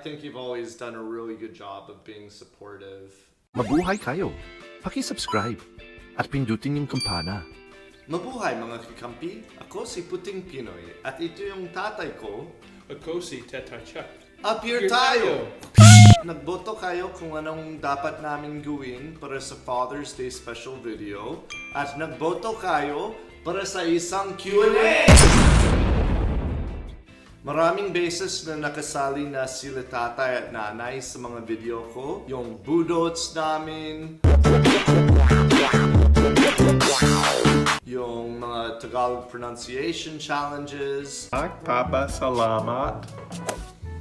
think you've always done a really good job of being supportive. Mabuhay kayo! Paki-subscribe at pindutin yung kampana. Mabuhay mga kakampi! Ako si Puting Pinoy at ito yung tatay ko. Ako si Tetay Chuck. Apir tayo! Nagboto kayo kung anong dapat namin gawin para sa Father's Day special video at nagboto kayo para sa isang Q&A! Maraming beses na nakasali na sila tatay at nanay sa mga video ko. Yung budots namin, yung mga Tagalog pronunciation challenges, Papa Salamat.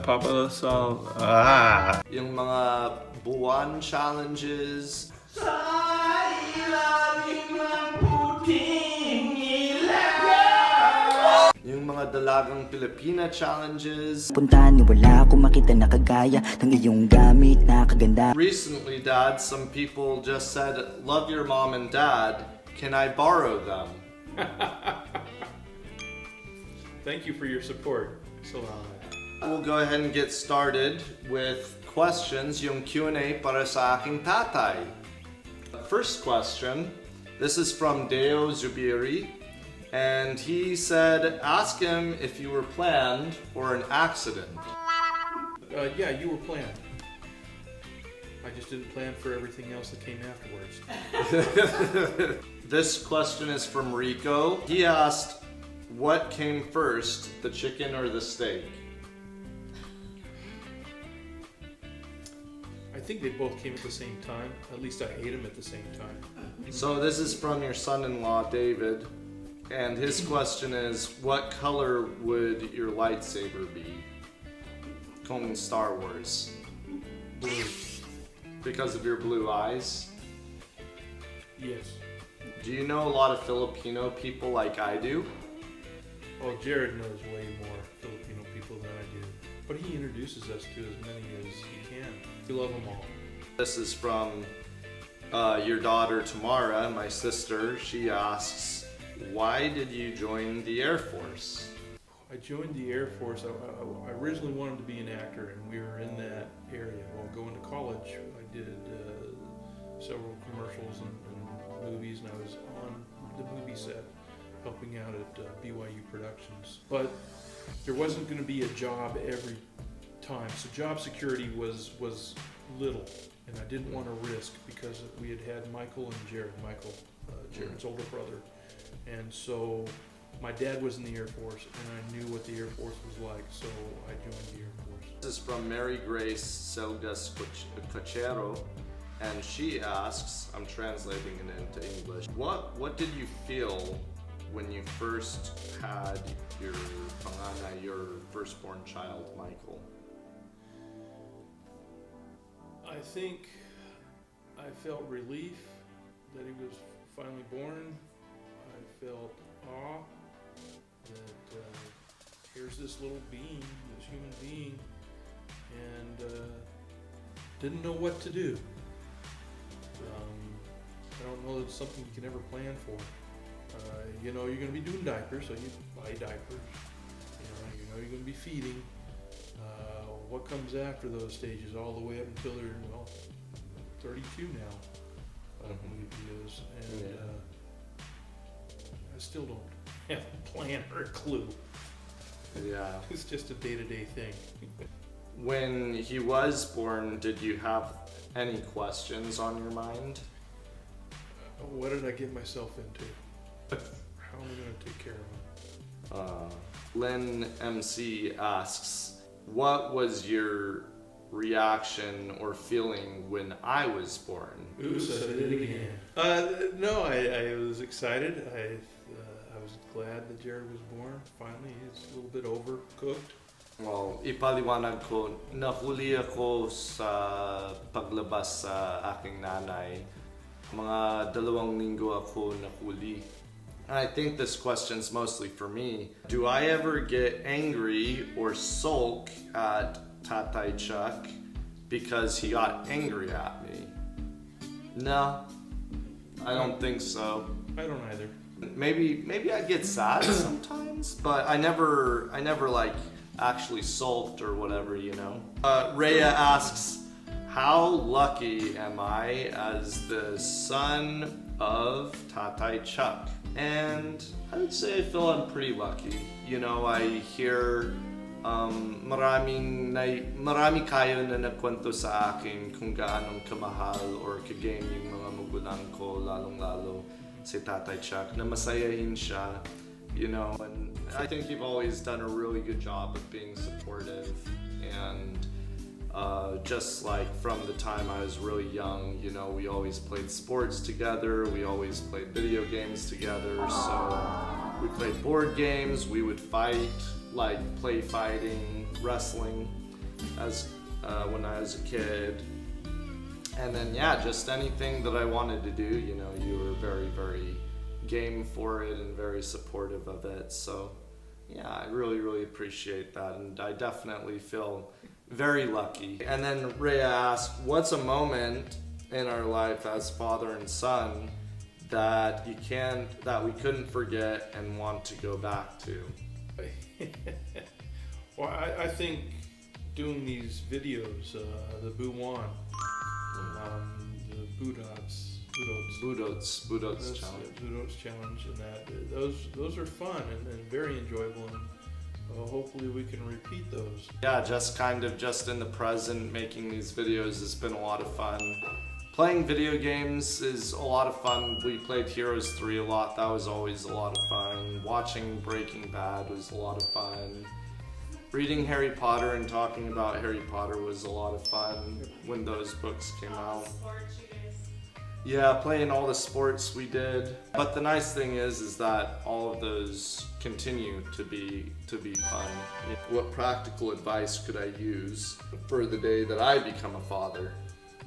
Papa yung mga buwan challenges, yung mga dalagang Pilipina challenges. Puntahan niyo wala akong makita na kagaya ng iyong gamit na kaganda. Recently, Dad, some people just said, "Love your mom and dad. Can I borrow them?" Thank you for your support. Salamat. We'll go ahead and get started with questions, yung Q&A para sa aking tatay. First question, this is from Deo Zubiri, and he said, ask him if you were planned or an accident. Yeah, you were planned. I just didn't plan for everything else that came afterwards. This question is from Rico. He asked, what came first, the chicken or the steak? I think they both came at the same time. At least I ate them at the same time. So this is from your son-in-law, David. And his question is, what color would your lightsaber be? Kung Star Wars. Blue. Because of your blue eyes? Yes. Do you know a lot of Filipino people like I do? Oh, Jared knows way more Filipino people than I do. But he introduces us to as many as he can. We love them all. This is from your daughter Tamara, my sister. She asks, why did you join the Air Force? I joined the Air Force. I originally wanted to be an actor, and we were in that area. While going to college, I did several commercials and movies, and I was on the movie set helping out at BYU Productions. But there wasn't going to be a job every time, so job security was little, and I didn't want to risk because we had Michael and Jared. Michael, Jared's older brother, and so my dad was in the Air Force, and I knew what the Air Force was like, so I joined the Air Force. This is from Mary Grace Selgas Cochero, and she asks, I'm translating it into English, what did you feel when you first had your panganay, your firstborn child, Michael? I think I felt relief that he was finally born. I felt awe that here's this little being, this human being, and didn't know what to do. I don't know that it's something you can ever plan for. You know you're going to be doing diapers, so you buy diapers. You know you're going to be feeding. What comes after those stages, all the way up until they're 32 now, I believe he is, and I still don't have a plan or a clue. Yeah. It's just a day-to-day thing. When he was born, did you have any questions on your mind? What did I get myself into? How am I going to take care of him? Lynn MC asks, what was your reaction or feeling when I was born? Oops, I did it again. No, I was excited. I was glad that Jared was born. Finally, he's a little bit overcooked. Well, ipaliwanag ko, nahuli ako sa paglabas sa aking nanay. Mga 2 linggo ako nahuli. And I think this question's mostly for me. Do I ever get angry or sulk at Tatay Chuck because he got angry at me? No, I don't think so. I don't either. Maybe I get sad sometimes, but I never like actually sulked or whatever, you know. Rhea asks, how lucky am I as the son of Tatay Chuck? And I would say I feel I'm pretty lucky. You know, I hear marami kayo na nagkwento sa akin kung gaanong kamahal or kagame yung mga magulang ko, lalong-lalo si Tatay Chuck, na masayahin siya, you know. And I think you've always done a really good job of being supportive, and just like from the time I was really young, you know, we always played sports together, we always played video games together, so we played board games, we would fight, like play fighting, wrestling as when I was a kid. And then yeah, just anything that I wanted to do, you know, you were very, very game for it and very supportive of it. So yeah, I really, really appreciate that, and I definitely feel very lucky. And then Rhea asked, what's a moment in our life as father and son that we couldn't forget and want to go back to? Well, I think doing these videos, the Buwan, the Budots challenge. Budots challenge, and those are fun and very enjoyable, and hopefully we can repeat those. Yeah, just in the present, making these videos has been a lot of fun. Playing video games is a lot of fun. We played Heroes 3 a lot. That was always a lot of fun. Watching Breaking Bad was a lot of fun. Reading Harry Potter and talking about Harry Potter was a lot of fun when those books came out. Yeah, playing all the sports we did. But the nice thing is that all of those continue to be fun. What practical advice could I use for the day that I become a father?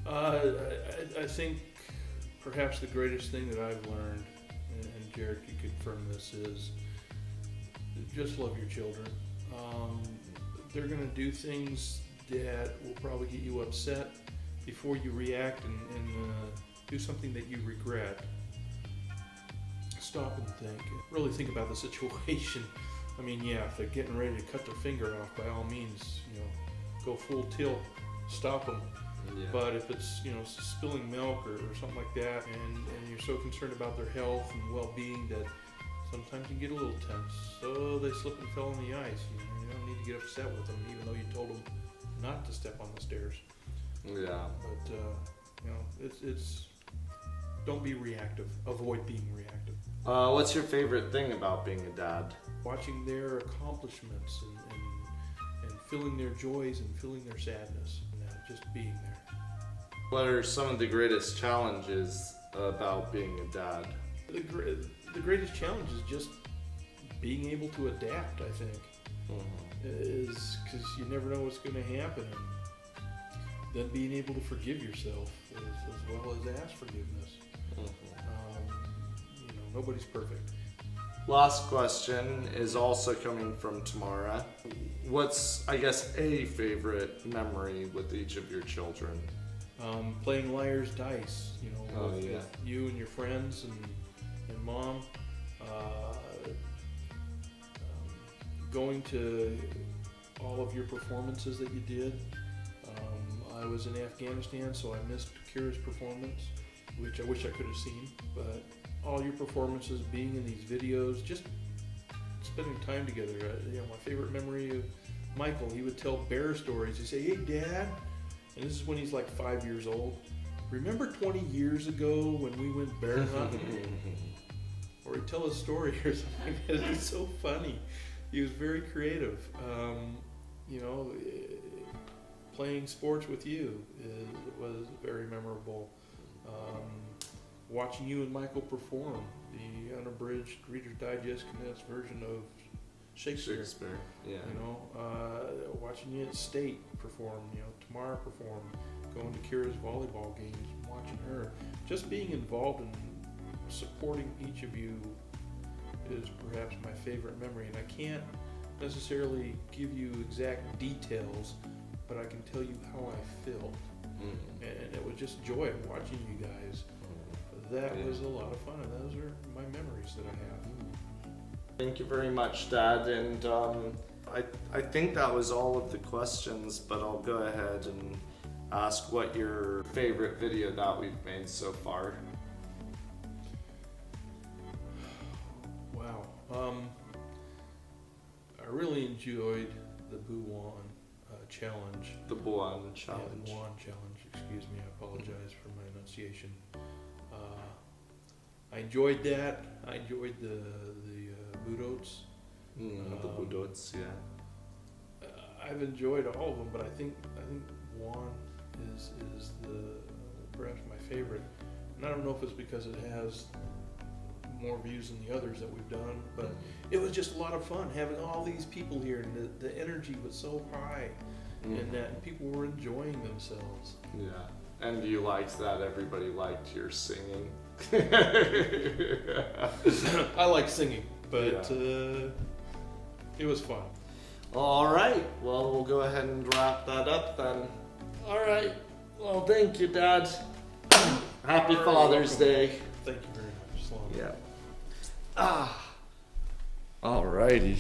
I think perhaps the greatest thing that I've learned, and Jared can confirm this, is just love your children. They're going to do things that will probably get you upset before you react and do something that you regret. Stop and think. Really think about the situation. I mean, yeah, if they're getting ready to cut their finger off, by all means, you know, go full tilt, stop them. Yeah. But if it's, you know, spilling milk or something like that, and you're so concerned about their health and well-being that sometimes you get a little tense. So they slip and fell on the ice. You don't need to get upset with them, even though you told them not to step on the stairs. Yeah. But you know, it's don't be reactive. Avoid being reactive. What's your favorite thing about being a dad? Watching their accomplishments and feeling their joys and feeling their sadness, and just being there. What are some of the greatest challenges about being a dad? The greatest challenge is just being able to adapt, I think. Is because you never know what's going to happen. And then being able to forgive yourself as well as ask forgiveness. You know, nobody's perfect. Last question is also coming from Tamara. What's, I guess, a favorite memory with each of your children? Playing liar's dice, you know, with you and your friends and mom. Going to all of your performances that you did. I was in Afghanistan, so I missed Kira's performance, which I wish I could have seen. But all your performances, being in these videos, just spending time together. You know, my favorite memory of Michael, he would tell bear stories. He'd say, "Hey, Dad," and this is when he's like 5 years old. "Remember 20 years ago when we went bear hunting?" Or he'd tell a story or something like that. It's so funny. He was very creative. You know, playing sports with you was very memorable. Watching you and Michael perform the unabridged Reader's Digest condensed version of Shakespeare. Yeah. You know, watching you at State perform, you know, Tamara perform, going to Kira's volleyball games, watching her. Just being involved in supporting each of you is perhaps my favorite memory, and I can't necessarily give you exact details, but I can tell you how I felt. And it was just joy watching you guys. That was a lot of fun, and those are my memories that I have. Thank you very much, Dad, and I think that was all of the questions, but I'll go ahead and ask what your favorite video that we've made so far. Wow. I really enjoyed the Buwan challenge. The Buwan Yeah, challenge. the Buwan challenge. Excuse me. I apologize for my enunciation. I enjoyed that. I enjoyed the Budots. The Budots, yeah. I've enjoyed all of them, but I think Buwan is the perhaps my favorite. And I don't know if it's because it has more views than the others that we've done, but it was just a lot of fun having all these people here, and the energy was so high, and that people were enjoying themselves. Yeah. And you liked that everybody liked your singing. I like singing, but it was fun. All right. Well, we'll go ahead and wrap that up then. All right. Well, thank you, Dad. Happy You're Father's welcome. Day. Thank you very much, Sloan. Yeah. All righty.